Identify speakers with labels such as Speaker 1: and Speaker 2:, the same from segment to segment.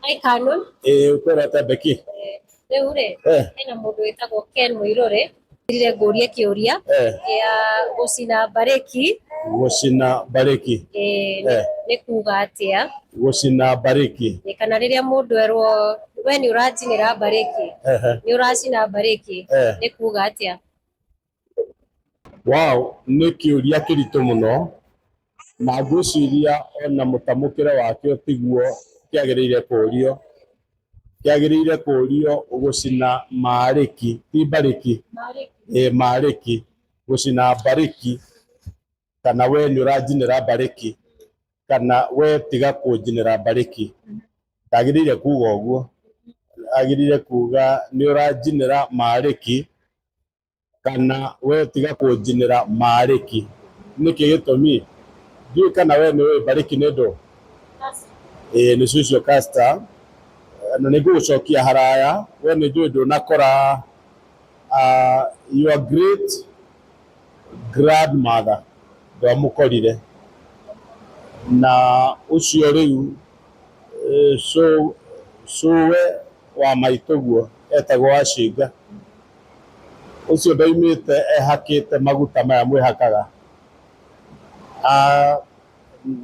Speaker 1: Ai Canon.
Speaker 2: Ukwera tabeki.
Speaker 1: Rĩu rĩ, hena mũndũ wĩtagwo Ken Mũirũrĩ rire ngũrie kĩũria gĩa gũcina mbarĩki.
Speaker 2: Gũcina mbarĩki.
Speaker 1: Nĩ kuga atĩa?
Speaker 2: Gũcina mbarĩki.
Speaker 1: Kana rĩrĩa mũndũ erwo we nĩ ũranjinĩra mbarĩki, nĩ ũracina mbarĩki, nĩ kuga atĩa?
Speaker 2: Wow, nĩ kĩũria kĩritũ mũno na ngwĩciria ona mũtamũkĩre wakĩo tiguo kĩagĩrĩire kũrio. Kĩagĩrĩire kũrio gũcina marĩki, ti mbarĩki. Marĩki. Gũcina mbarĩki, kana we nĩ ũranjinĩra mbarĩki, kana we tiga kũnjinĩra mbarĩki. Ndagĩrĩire kuga ũguo. Agĩrĩire kuga nĩ ũranjinĩra marĩki, kana we tiga kũnjinĩra marĩki. Nĩkĩ gĩtũmi? Ndiũĩ kana we nĩ ũĩ mbarĩki nĩ ndũ? Nĩ Social Caster. Na nĩ ngũgũcokia haraya, we nĩ njũĩ ndũnakora your great grandmother ndwamũkorire. Na ũcio rĩu cũwe wa maitũguo etagwo Wacĩnga. Ũcio ndaumĩte ehakĩte maguta maya mwĩhakaga.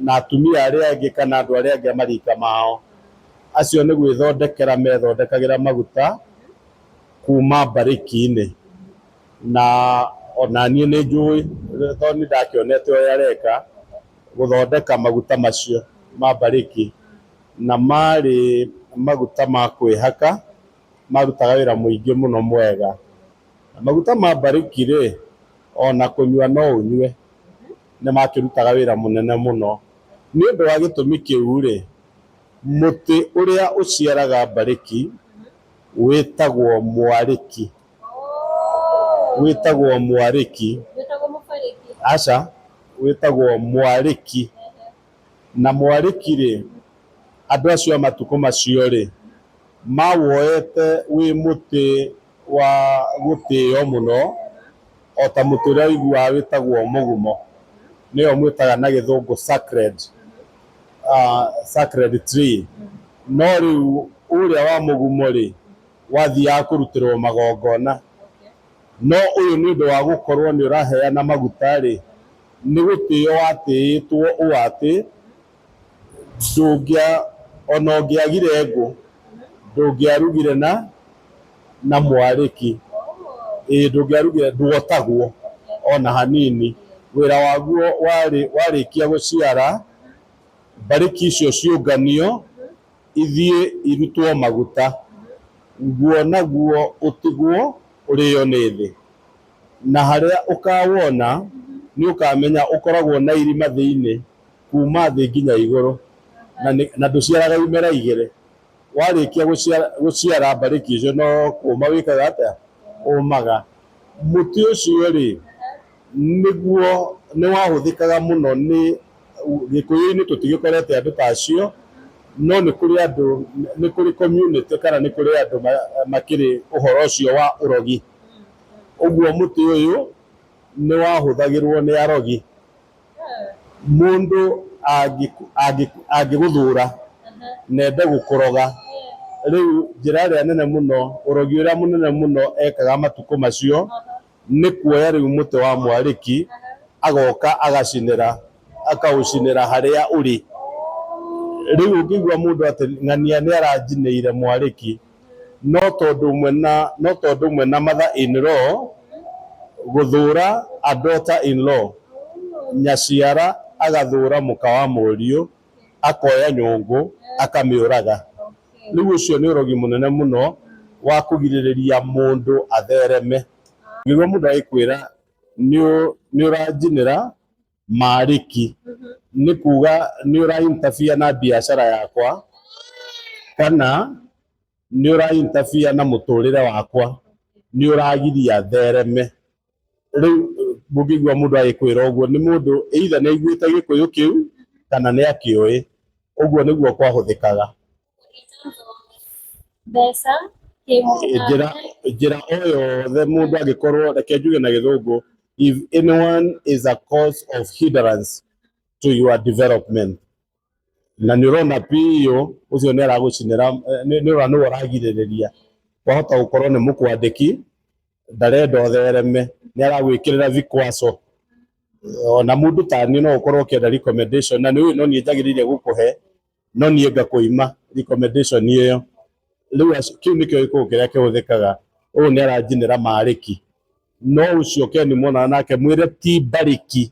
Speaker 2: Na atumia arĩa angĩ kana andũ arĩa angĩ a marika mao, acio nĩ gwĩthondekera methondekagĩra maguta kuma mbarĩki-inĩ. Na ona niĩ nĩ njũĩ tondũ nĩ ndakĩonete ũrĩa areka gũthondeka maguta macio ma mbarĩki, na marĩ maguta ma kwĩhaka, marutaga wĩra mũingĩ mũno mwega. Maguta ma mbarĩki rĩ, ona kũnyua no ũnyue, nĩ makĩrutaga wĩra mũnene mũno. Nĩ ũndũ wa gĩtũmi kĩu rĩ, mũtĩ ũrĩa ũciaraga mbarĩki wĩtagwo mwarĩki. Wĩtagwo mwarĩki. Aca, wĩtagwo mwarĩki. Na mwarĩki rĩ, andũ acio a matukũ macio rĩ, mawoete wĩ mũtĩ wa gũtĩo mũno, o ta mũtĩ ũrĩa ũiguaga wĩtagwo mũgumo, nĩyo mwĩtaga na gĩthũngũ sacred tree. No rĩu ũrĩa wa mũgumo rĩ, wathiaga kũrutĩrwo magongona. No ũyũ nĩ ũndũ wa gũkorwo nĩ ũraheana maguta rĩ, nĩ gũtĩo watĩĩtwo ũũ atĩ ona ũngĩagire ngũ ndũngĩarugire na mwarĩki. Ndũngĩarugire, nduotagwo ona hanini. Wĩra waguo warĩkia gũciara, mbarĩki icio ciũnganio ithiĩ irutwo maguta, guo naguo ũtigwo ũrĩo nĩ thĩ. Na harĩa ũkawona nĩ ũkamenya ũkoragwo na irima thĩinĩ kuma thĩ nginya igũrũ, na ndũciaraga imera igĩrĩ. Warĩkia gũciara mbarĩki icio no kũũma wĩkaga atĩa? Ũmaga. Mũtĩ ũcio rĩ, nĩguo nĩ wahũthĩkaga mũno nĩ Gĩkũyũ-inĩ tũtigĩkorete andũ ta acio, no nĩ kũrĩ andũ, nĩ kũrĩ community kana nĩ kũrĩ andũ makĩrĩ ũhoro ũcio wa ũrogi. Ũguo mũtĩ ũyũ nĩ wahũthagĩrwo nĩ arogi. Mũndũ angĩgũthũra na ende gũkũroga, rĩu njĩra ĩrĩa nene mũno, ũrogi ũrĩa mũnene mũno ekaga matukũ macio nĩ kuoya rĩu mũtĩ wa mwarĩki, agoka akaũcinĩra harĩa ũrĩ. Rĩu ũngĩigua mũndũ atĩ ng'ania nĩ aranjinĩire mwarĩki, no tondũ ũmwe na mother in law gũthũra a daughter in law, nyaciara agathũra mũka wa mũriũ, akoya nyũngũ akamĩũraga. Rĩu ũcio nĩ ũrogi mũnene mũno wa kũgirĩrĩria mũndũ athereme. Ũngĩigua mũndũ agĩkwĩra nĩ ũranjinĩra marĩki, nĩ kuga nĩ ũra interfere na biacara yakwa, kana nĩ ũra interfere na mũtũrĩre wakwa, nĩ ũragiria thereme. Rĩu ũngĩigua mũndũ agĩkwĩra ũguo, nĩ mũndũ either nĩ aiguĩte Gĩkũyũ kĩu kana nĩ akĩũĩ. Ũguo nĩguo kwahũthĩkaga. Njĩra o yothe mũndũ angĩkorwo, reke njuge na gĩthũngũ, if anyone is a cause of hindrance to your development, na nä å rona piå å cio nä aragåcinä ra nä å rona nä waragirä wahota gå korwo nä må kwandä ki ndarenda å thereme nä aragwä kä rä ra vikwaco ona må ndå taniä no å korwo å kä enda na nä å no niä njagä rä ire gå kå he no niä ngakå ima ä yo rä u kä u nä kä o gä kå kä rä a kä hå thä kaga å yå nä aranjinä ra marä ki no å cio Ken mwonana nake mwä re ti mbarä ki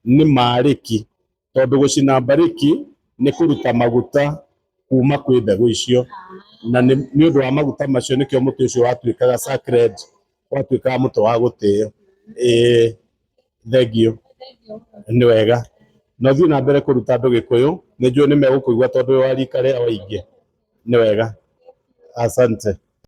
Speaker 2: nä marä ki tondå gå cina mbarä ki nä kå ruta maguta kuma kwä mbegå icio na nä å ndå wa maguta macio nä kä o må tä å cio watuä kaga watuä kaga må tä wa gå tä o thengio nä wega no thiä na mbere kå ruta andå gä kå yå nä njå nä megå kå igua tondå wä wa rika rä a waingä nä wega asante.